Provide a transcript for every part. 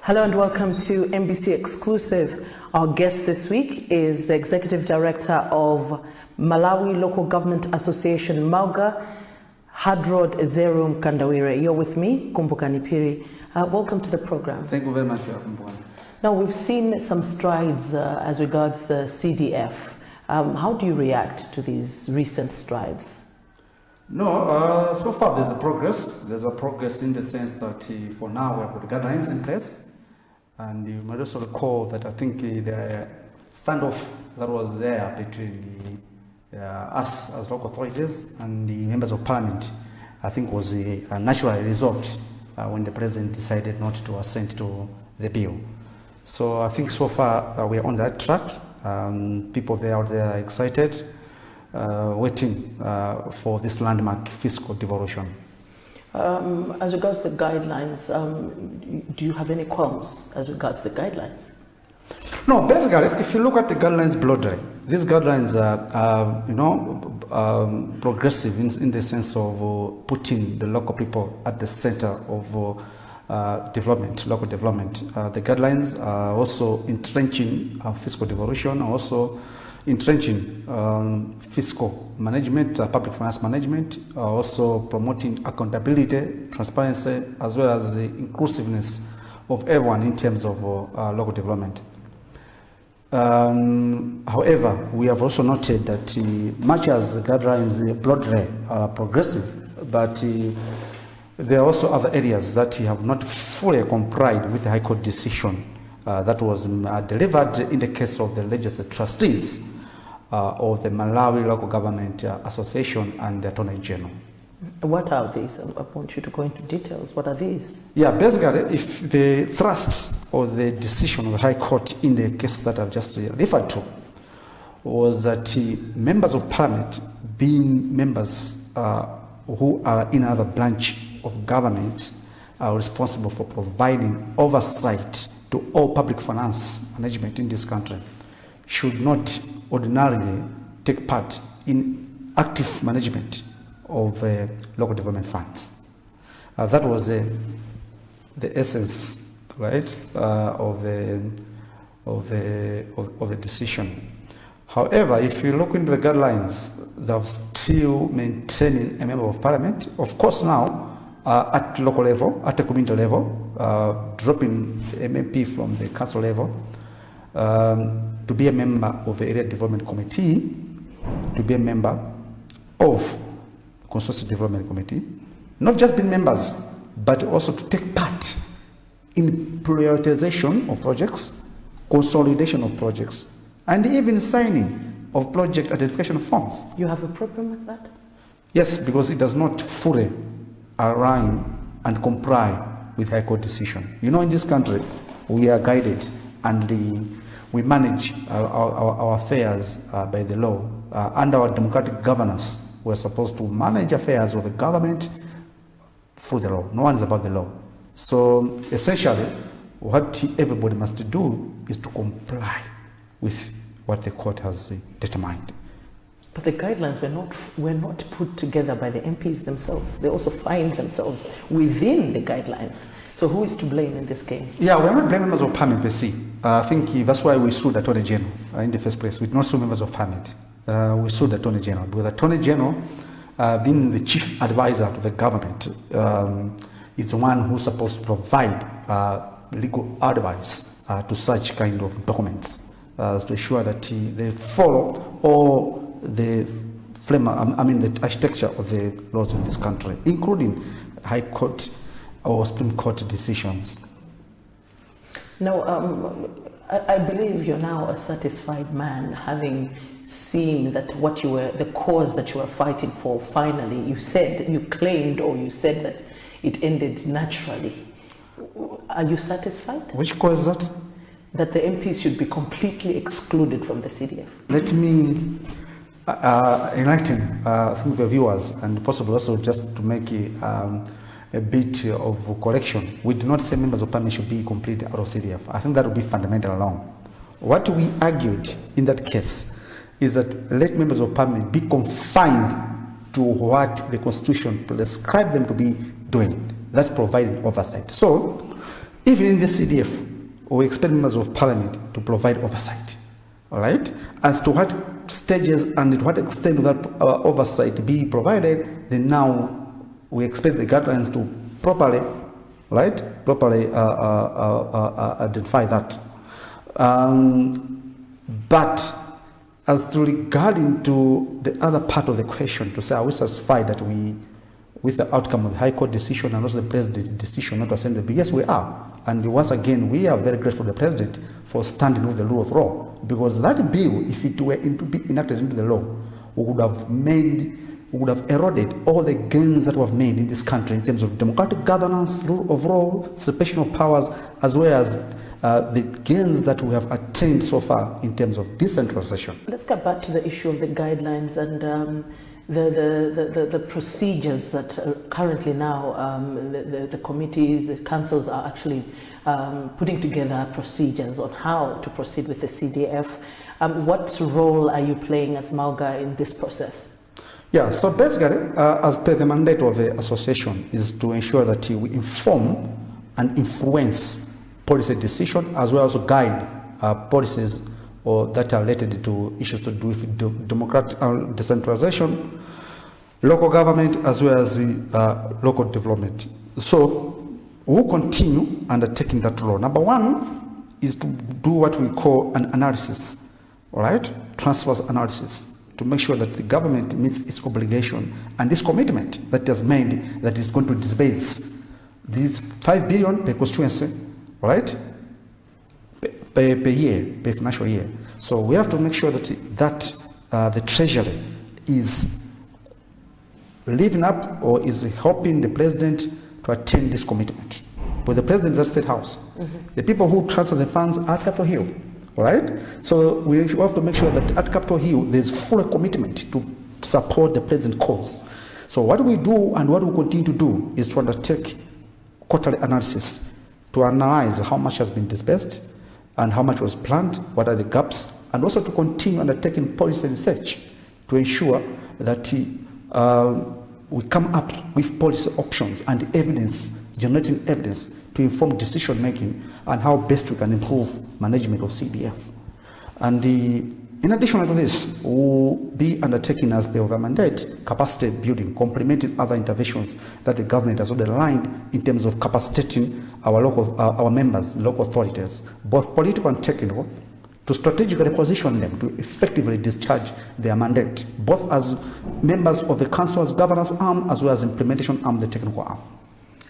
Hello and welcome to Mbc Exclusive. Our guest this week is the Executive Director of Malawi Local Government Association, MALGA, Hadrod Zerum Kandawire. You're with me, Kumbuka Nipiri. Welcome to the program. Thank you very much for your Kumbuka. Now, we've seen some strides as regards the CDF. How do you react to these recent strides? No, so far there's a progress. There's a progress in the sense that for now we have got guidelines in place. And you might also recall that I think the standoff that was there between us as local authorities and the members of parliament, I think was naturally resolved when the president decided not to assent to the bill. So I think so far we are on that track. People there out there are excited, waiting for this landmark fiscal devolution. As regards the guidelines, do you have any qualms as regards the guidelines? No, basically, if you look at the guidelines broadly, these guidelines are progressive in the sense of putting the local people at the center of development, local development. The guidelines are also entrenching fiscal devolution, also entrenching fiscal management, public finance management, also promoting accountability, transparency, as well as the inclusiveness of everyone in terms of local development. However, we have also noted that much as the guidelines broadly are progressive, but there are also other areas that have not fully complied with the High Court decision that was delivered in the case of the legislative trustees of the Malawi Local Government Association and the Attorney General. What are these? I want you to go into details. What are these? Yeah, basically, if the thrust of the decision of the High Court in the case that I've just referred to was that members of parliament, being members who are in another branch of government, are responsible for providing oversight to all public finance management in this country, should not ordinarily take part in active management of local development funds. That was the essence, right, of the decision. However, if you look into the guidelines, they're still maintaining a member of parliament. Of course, now at local level, at the community level, dropping MP from the council level to be a member of the area development committee, to be a member of Consortium Development Committee, not just being members, but also to take part in prioritization of projects, consolidation of projects, and even signing of project identification forms. You have a problem with that? Yes, because it does not fully align and comply with High Court decision. You know, in this country, we are guided and we manage our affairs by the law. Under our democratic governance, we're supposed to manage affairs of the government through the law. No one is above the law. So essentially, what everybody must do is to comply with what the court has determined. But the guidelines were not put together by the MPs themselves. They also find themselves within the guidelines. So who is to blame in this game? Yeah, we're not blaming members of parliament per se. I think that's why we sued the Attorney General in the first place. We did not sue members of parliament. We sued the Attorney General because the Attorney General, being the chief advisor to the government, is the one who's supposed to provide legal advice to such kind of documents to ensure that they follow all the the architecture of the laws in this country, including High Court or Supreme Court decisions. Now, I believe you're now a satisfied man, having seen that the cause that you were fighting for, finally, you claimed that it ended naturally. Are you satisfied? Which cause is that? That the MPs should be completely excluded from the CDF. Let me enlighten some of the viewers, and possibly also just to make a bit of correction. We do not say members of parliament should be completely out of CDF. I think that would be fundamental wrong. What we argued in that case is that let members of parliament be confined to what the constitution prescribes them to be doing. That's providing oversight. So even in the CDF, we expect members of parliament to provide oversight, all right? As to what stages and to what extent will that oversight be provided, then now we expect the guidelines to properly identify that. But as to regarding to the other part of the question, to say, are we satisfied that with the outcome of the High Court decision and also the President's decision not to ascend the bill? Yes, we are. And once again, we are very grateful to the President for standing with the rule of law, because that bill, if it were to be enacted into the law, would have eroded all the gains that we have made in this country in terms of democratic governance, rule of law, separation of powers, as well as the gains that we have attained so far in terms of decentralization. Let's get back to the issue of the guidelines and the procedures that currently now the committees, the councils are actually putting together procedures on how to proceed with the CDF. What role are you playing as Malga in this process? Yeah, so basically, as per the mandate of the association, is to ensure that we inform and influence policy decision, as well as guide policies that are related to issues to do with democratic decentralization, local government, as well as local development. So we'll continue undertaking that role. Number one is to do what we call an analysis, all right, transfers analysis, to make sure that the government meets its obligation and this commitment that it has made, that is going to disburse these 5 billion per constituency, right, per year, per financial year. So we have to make sure that the Treasury is living up or is helping the President to attain this commitment. But the President is at State House. The people who transfer the funds are at Capitol Hill, right? So we have to make sure that at Capitol Hill there's full commitment to support the President's cause. So what we do and what we continue to do is to undertake quarterly analysis to analyze how much has been disbursed and how much was planned, what are the gaps, and also to continue undertaking policy research to ensure that we come up with policy options and evidence, generating evidence to inform decision making and how best we can improve management of CDF. And in addition to this, we'll be undertaking, as per our mandate, capacity building, complementing other interventions that the government has already aligned in terms of capacitating our members, local authorities, both political and technical, to strategically position them to effectively discharge their mandate, both as members of the council's governance arm as well as implementation arm, the technical arm.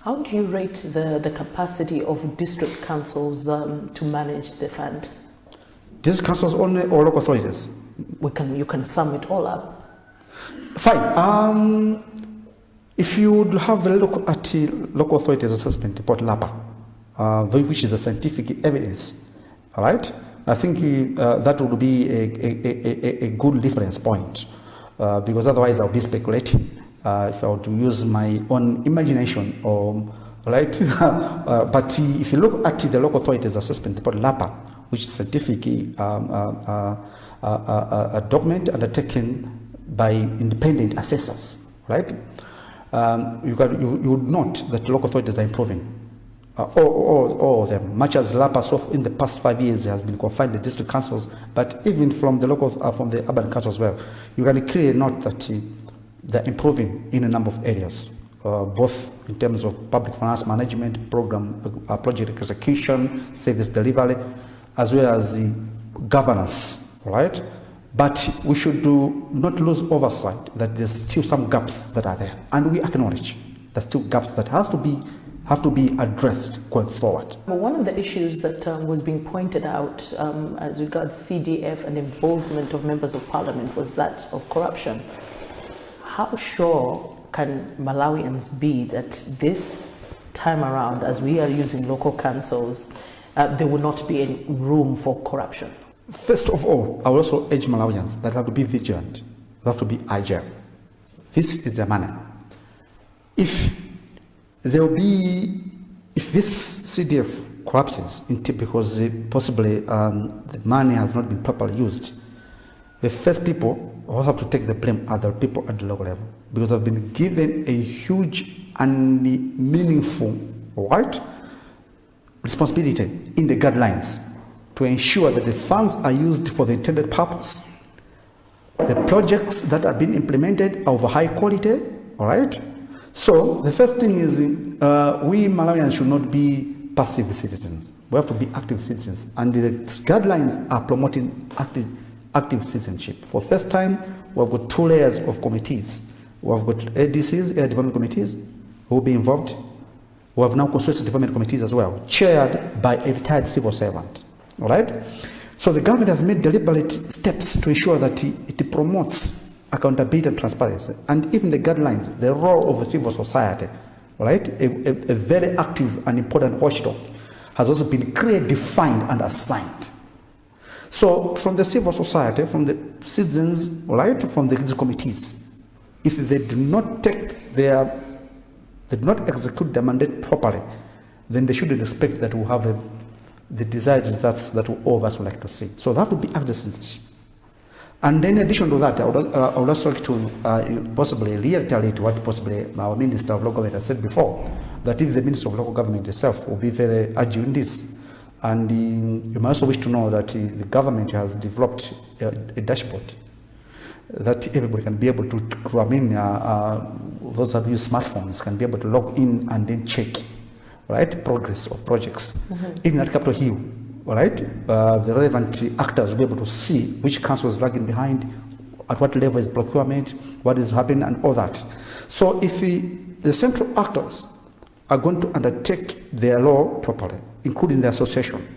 How do you rate the capacity of district councils to manage the fund? District councils only or local authorities? You can sum it all up. Fine. If you would have a look at the local authorities assessment report, LAPA, which is the scientific evidence, all right? I think that would be a good reference point, because otherwise I'll be speculating if I were to use my own imagination, right? But if you look at the local authorities assessment report, LAPA, which is scientific a document undertaken by independent assessors, right? You would note that local authorities are improving. All of them, much as LAPA in the past 5 years has been confined to the district councils, but even from the local, from the urban councils as well, you can clearly note that they're improving in a number of areas, both in terms of public finance management, program, project execution, service delivery, as well as the governance, right? But we should not lose oversight that there's still some gaps that are there, and we acknowledge there's still gaps that have to be addressed going forward. Well, one of the issues that was being pointed out as regards CDF and involvement of members of parliament was that of corruption. How sure can Malawians be that this time around, as we are using local councils, there will not be any room for corruption? First of all, I will also urge Malawians that have to be vigilant, they have to be agile. This is the money. If this CDF collapses because possibly the money has not been properly used, the first people who have to take the blame are the people at the local level, because they've been given a huge and meaningful right responsibility in the guidelines to ensure that the funds are used for the intended purpose. The projects that are being implemented are of high quality, all right? So the first thing is we Malawians should not be passive citizens. We have to be active citizens. And the guidelines are promoting active citizenship. For first time, we have got 2 layers of committees. We have got ADCs, Area Development Committees, who will be involved. We have now constituency development committees as well, chaired by a retired civil servant. All right? So the government has made deliberate steps to ensure that it promotes accountability and transparency. And even the guidelines, the role of civil society, all right? A very active and important watchdog has also been clearly defined and assigned. So from the civil society, from the citizens, all right, from these committees, if they do not execute their mandate properly, then they shouldn't expect that we'll have the desired results that all of us would like to see. So they have to be active citizenship. And then in addition to that, I would also like to possibly reiterate what possibly our Minister of Local Government has said before, that if the Minister of Local Government itself will be very agile in this. And you might also wish to know that the government has developed a dashboard that everybody can be able to, those who use smartphones can be able to log in and then check, right, progress of projects. Even at Capitol Hill, right, the relevant actors will be able to see which council is lagging behind, at what level is procurement, what is happening, and all that. So if the central actors are going to undertake their law properly, including the association,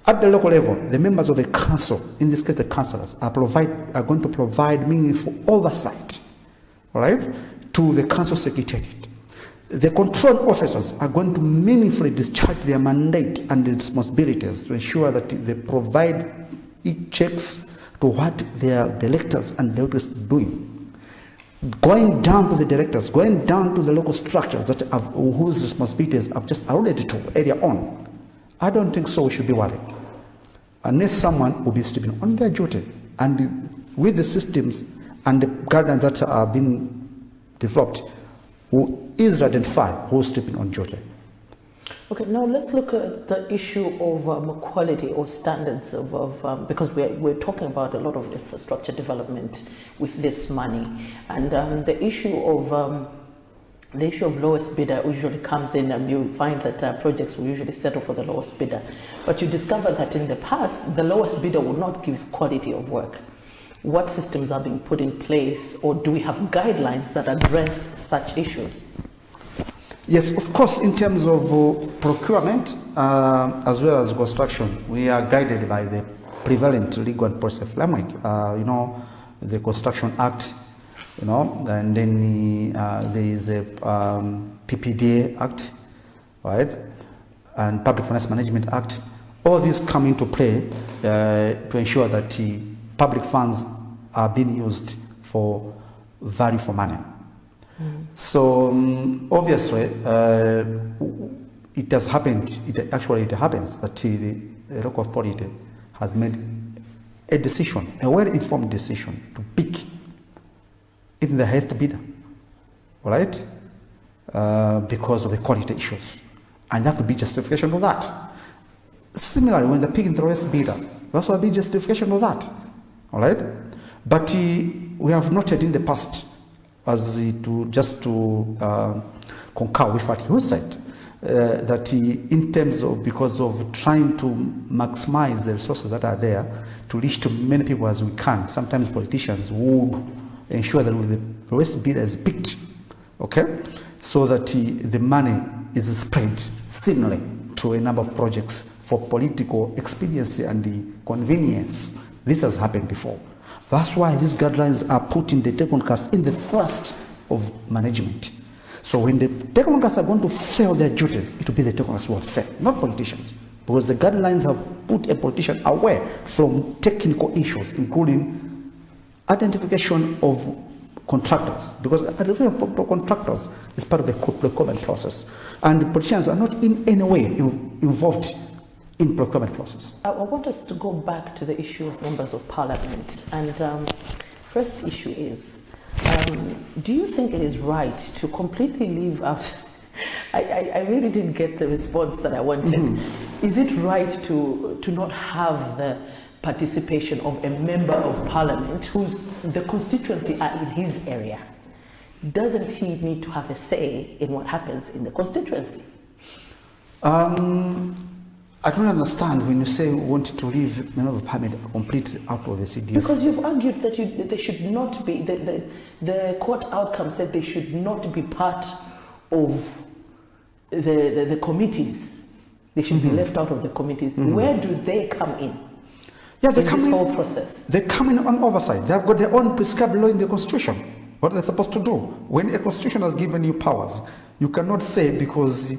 at the local level, the members of the council, in this case the councillors, are going to provide meaningful oversight, all right, to the council secretariat. The control officers are going to meaningfully discharge their mandate and the responsibilities to ensure that they provide checks to what their directors and directors are doing. Going down to the directors, going down to the local structures that have, whose responsibilities I've just alluded to earlier on. I don't think so we should be worried. Unless someone will be sleeping on their duty. And with the systems and the guidelines that are being developed, who is identified who's sleeping on duty. Okay, now let's look at the issue of quality or standards of because we're talking about a lot of infrastructure development with this money, and the issue of lowest bidder usually comes in, and you find that projects will usually settle for the lowest bidder. But you discover that in the past, the lowest bidder will not give quality of work. What systems are being put in place, or do we have guidelines that address such issues? Yes, of course, in terms of procurement as well as construction, we are guided by the prevalent legal and policy framework. The Construction Act, and then there is a PPDA Act, right, and Public Finance Management Act. All these come into play to ensure that public funds are being used for value for money. So obviously, it has happened. It happens that the local authority has made a decision, a well-informed decision, to pick even the highest bidder, all right, because of the quality issues, and there have to be justification of that. Similarly, when they're picking the lowest bidder, there also be justification of that, all right. But we have noted in the past, just to concur with what you said, that in terms of, because of trying to maximize the resources that are there to reach to many people as we can, sometimes politicians would ensure that the lowest bidder is picked, okay, so that the money is spread thinly to a number of projects for political expediency and the convenience. This has happened before. That's why these guidelines are putting the technocrats in the thrust of management. So when the technocrats are going to fail their duties, it will be the technocrats who will fail, not politicians. Because the guidelines have put a politician away from technical issues, including identification of contractors. Because identification of contractors is part of the procurement process. And the politicians are not in any way involved in procurement process. I want us to go back to the issue of members of parliament. And first issue is, do you think it is right to completely leave out I really didn't get the response that I wanted. Is it right to not have the participation of a member of parliament whose the constituency are in his area? Doesn't he need to have a say in what happens in the constituency? I don't understand when you say you want to leave member of parliament completely out of the CDF. Because you've argued that they should not be, the court outcome said they should not be part of the committees. They should be left out of the committees. Where do they come in? Yeah, they come in this whole process. They come in on oversight. They have got their own prescribed law in the constitution. What are they supposed to do? When a constitution has given you powers, you cannot say because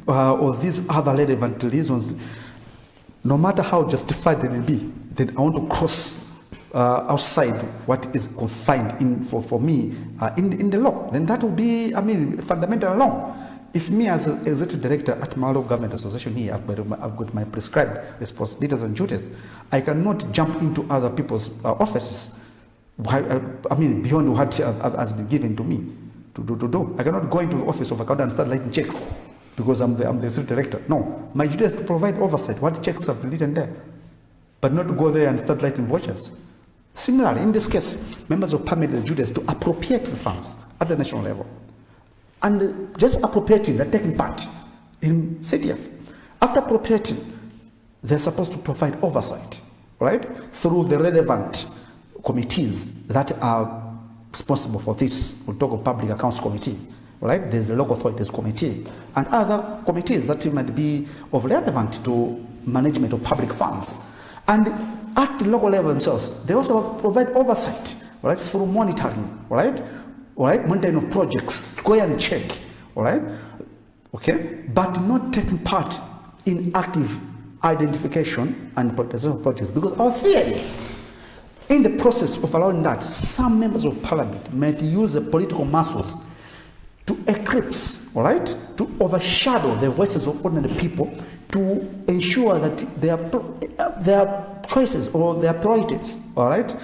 of these other relevant reasons, no matter how justified they may be, then I want to cross outside what is confined in for me in the law. Then that will be, fundamental law. If me as an executive director at Malawi Government Association here, I've got my prescribed responsibilities and duties, I cannot jump into other people's offices. Beyond what has been given to me to do. I cannot go into the office of accountant and start writing checks because I'm the executive director. No, my duty is to provide oversight. What checks have been written there, but not to go there and start writing vouchers. Similarly, in this case, members of parliament have the duty is to appropriate the funds at the national level, and just appropriating, they're taking part in CDF. After appropriating, they're supposed to provide oversight, right, through the relevant committees that are responsible for this. We'll talk of Public Accounts Committee, right? There's the Local Authorities Committee and other committees that might be of relevant to management of public funds. And at the local level themselves, they also provide oversight, right, through monitoring, right? Monitoring of projects, go and check, all right? Okay, but not taking part in active identification and prioritization of projects, because our fear is, in the process of allowing that, some members of parliament might use the political muscles to eclipse, all right, to overshadow the voices of ordinary people, to ensure that their choices or their priorities, all right,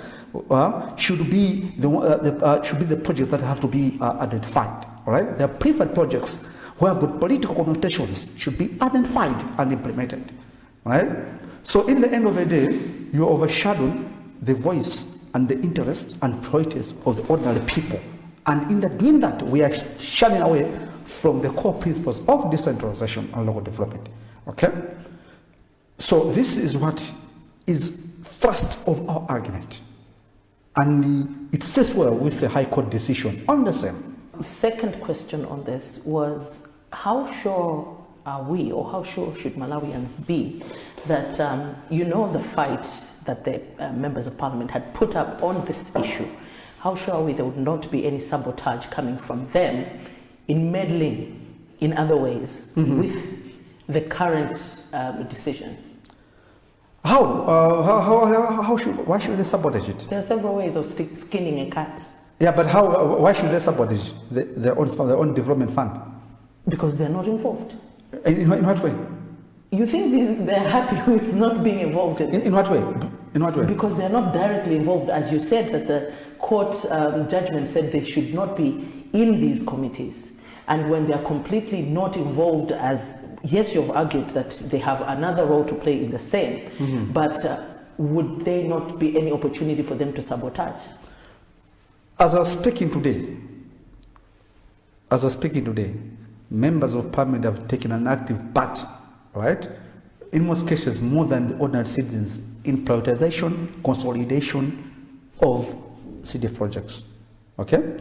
should be the projects that have to be identified, all right. Their preferred projects who have got political connotations should be identified and implemented, all right. So, in the end of the day, you overshadow the voice and the interests and priorities of the ordinary people. And in doing that, we are shying away from the core principles of decentralization and local development. Okay? So this is what is thrust of our argument. And it sits well with the High Court decision on the same. Second question on this was, how sure are we, or how sure should Malawians be that the fight that the members of parliament had put up on this issue, how sure are we there would not be any sabotage coming from them in meddling in other ways with the current decision? Why should they sabotage it? There are several ways of skinning a cat. Yeah, but why should they sabotage their own development fund? Because they're not involved. In what way? You think they're happy with not being involved in this? In what way? In what way? Because they're not directly involved. As you said, that the court judgment said they should not be in these committees. And when they're completely not involved, as, yes, you've argued that they have another role to play in the same, but would there not be any opportunity for them to sabotage? As I was speaking today, members of parliament have taken an active part, right? In most cases, more than the ordinary citizens, in prioritization, consolidation of CDF projects, okay?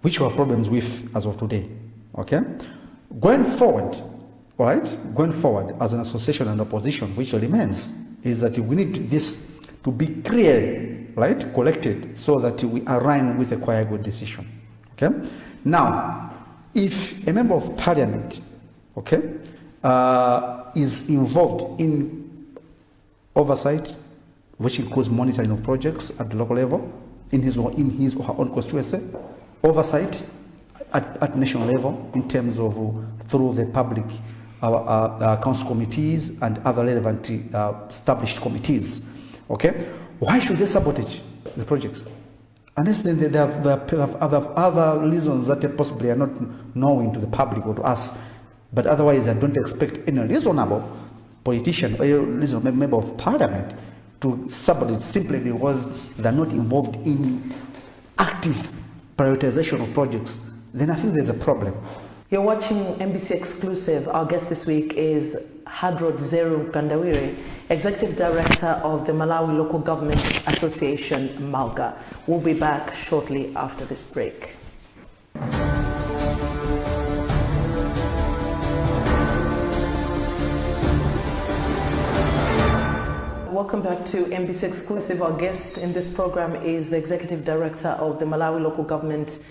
Which we have problems with as of today, okay? Going forward, right? Going forward as an association and opposition, which remains, is that we need this to be clear, right? Collected, so that we align with a quite good decision, okay? Now, if a member of parliament, okay, is involved in oversight, which includes monitoring of projects at the local level, in his or her own constituency, oversight at national level in terms of through the public accounts committees and other relevant established committees, okay, why should they sabotage the projects? Unless then they have other reasons that possibly are not known to the public or to us But otherwise, I don't expect any reasonable politician or a reasonable member of parliament to sublet simply because they're not involved in active prioritization of projects. Then I think there's a problem. You're watching Mbc Exclusive. Our guest this week is Hadrod Zerum Kandawire, Executive Director of the Malawi Local Government Association, MALGA. We'll be back shortly after this break. Welcome back to Mbc Exclusive. Our guest in this program is the Executive Director of the Malawi Local Government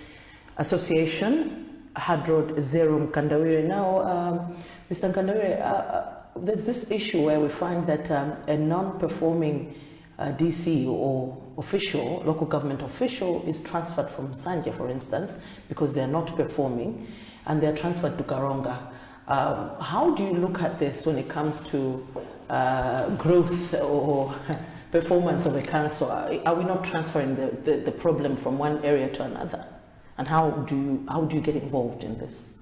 Association, Hadrod Zerum Kandawire. Now, Mr. Kandawire, there's this issue where we find that a non-performing DC or official, local government official, is transferred from Sanje, for instance, because they're not performing, and they're transferred to Karonga. How do you look at this when it comes to growth or performance of a council? Are we not transferring the problem from one area to another? And how do you get involved in this?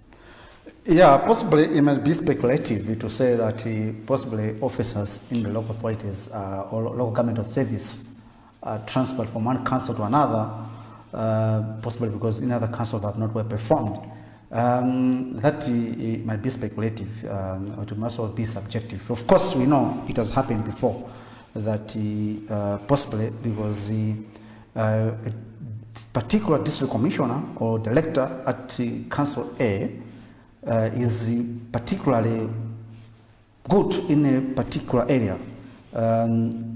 Yeah, possibly it might be speculative to say that possibly officers in the local authorities or local government of service are transferred from one council to another, possibly because in other councils have not well performed. That it might be speculative, or it must also be subjective. Of course, we know it has happened before that possibly because a particular district commissioner or director at Council A is particularly good in a particular area,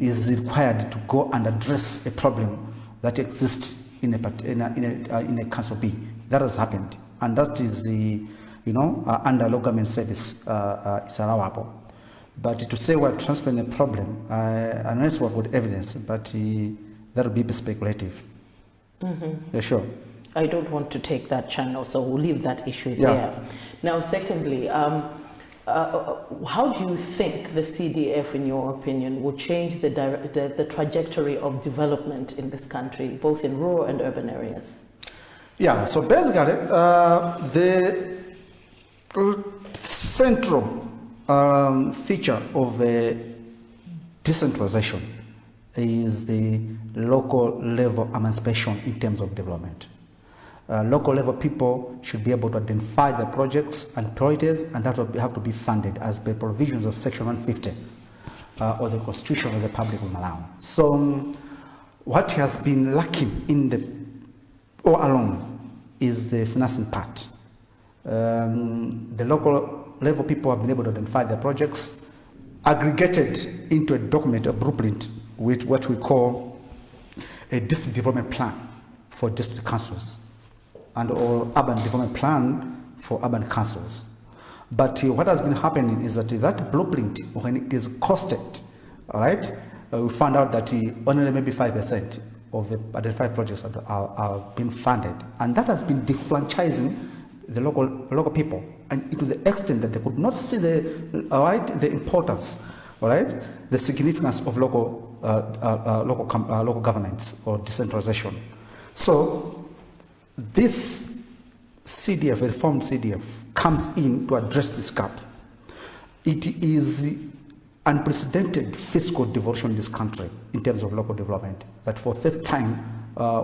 is required to go and address a problem that exists in a Council B. That has happened, and that is under local government service is allowable. But to say we're transferring a problem, unless we've got evidence, but that would be speculative. Mm-hmm. Yeah, sure. I don't want to take that channel, so we'll leave that issue there. Now, secondly, how do you think the CDF, in your opinion, will change the trajectory of development in this country, both in rural and urban areas? Yeah, so basically, the central feature of the decentralization is the local level emancipation in terms of development. Local level people should be able to identify the projects and priorities, and that will have to be funded as per provisions of Section 150 of the Constitution of the Republic of Malawi. So what has been lacking all along is the financing part. The local level people have been able to identify their projects, aggregated into a document, a blueprint, with what we call a district development plan for district councils and or urban development plan for urban councils. But what has been happening is that that blueprint, when it is costed, all right, we found out that only maybe 5% of the identified projects are being funded, and that has been defranchising the local people, and to the extent that they could not see the importance, all right, the significance of local governments or decentralization. So this CDF, reformed CDF, comes in to address this gap. It is unprecedented fiscal devotion in this country in terms of local development, that for the first time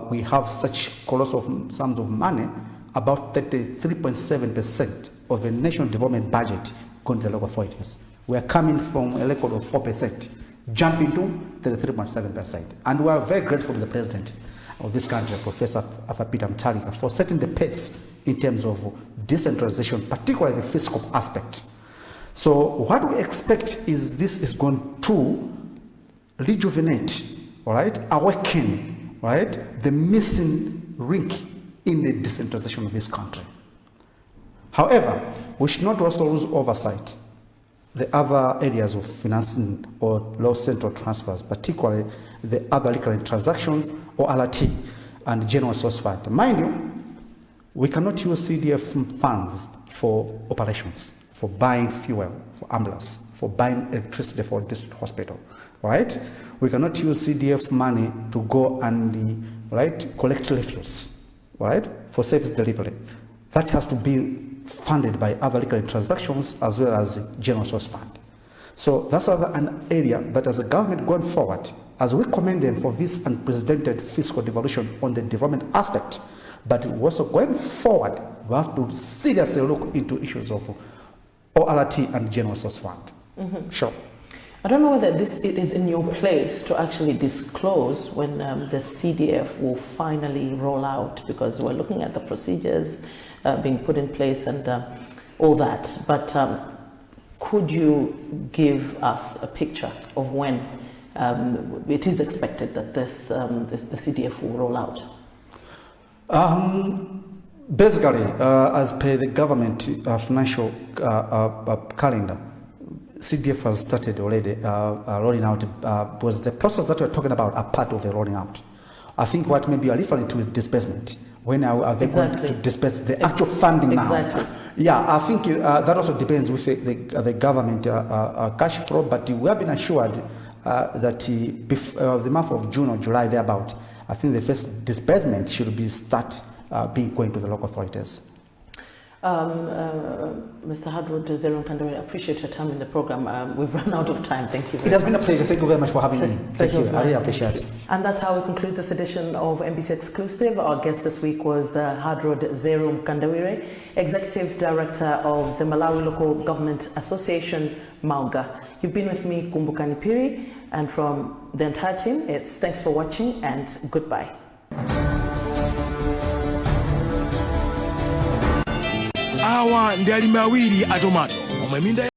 we have such colossal sums of money, about 33.7% of the national development budget going to the local authorities. We are coming from a record of 4%, jumping to 33.7%. And we are very grateful to the president of this country, Professor Peter Mutharika, for setting the pace in terms of decentralization, particularly the fiscal aspect. So what we expect is this is going to rejuvenate, all right, awaken, right, the missing link in the decentralization of this country. However, we should not also lose oversight the other areas of financing or low central transfers, particularly the other recurrent transactions or LRT and general source fund. Mind you, we cannot use CDF funds for operations, for buying fuel for ambulance, for buying electricity for district hospital, right? We cannot use CDF money to go and collect refuse, right, for service delivery. That has to be funded by other recurring transactions as well as general source fund. So that's an area that as a government going forward, as we commend them for this unprecedented fiscal devolution on the development aspect, but also going forward, we have to seriously look into issues of ORT and general source fund. Sure. I don't know whether it is in your place to actually disclose when the CDF will finally roll out, because we're looking at the procedures being put in place and all that. But could you give us a picture of when it is expected that the CDF will roll out? Basically, as per the government financial calendar, CDF has started already rolling out, because the process that we're talking about are part of the rolling out. I think what maybe you're referring to is disbursement. When are they going to disperse the actual funding now? Yeah, I think that also depends with the government cash flow, but we have been assured that the month of June or July, thereabout, I think the first disbursement should be being going to the local authorities. Mr. Hadrod Zerum-Kandawire, I appreciate your time in the program. We've run out of time. Thank you very much. It has been a pleasure. Thank you very much for having me. Thank you. I really appreciate it. And that's how we conclude this edition of Mbc Exclusive. Our guest this week was Hadrod Zerum-Kandawire, Executive Director of the Malawi Local Government Association, MALGA. You've been with me, Kumbukani Piri, and from the entire team, it's thanks for watching and goodbye. Awa ndi alimi awiri a tomato omwe minda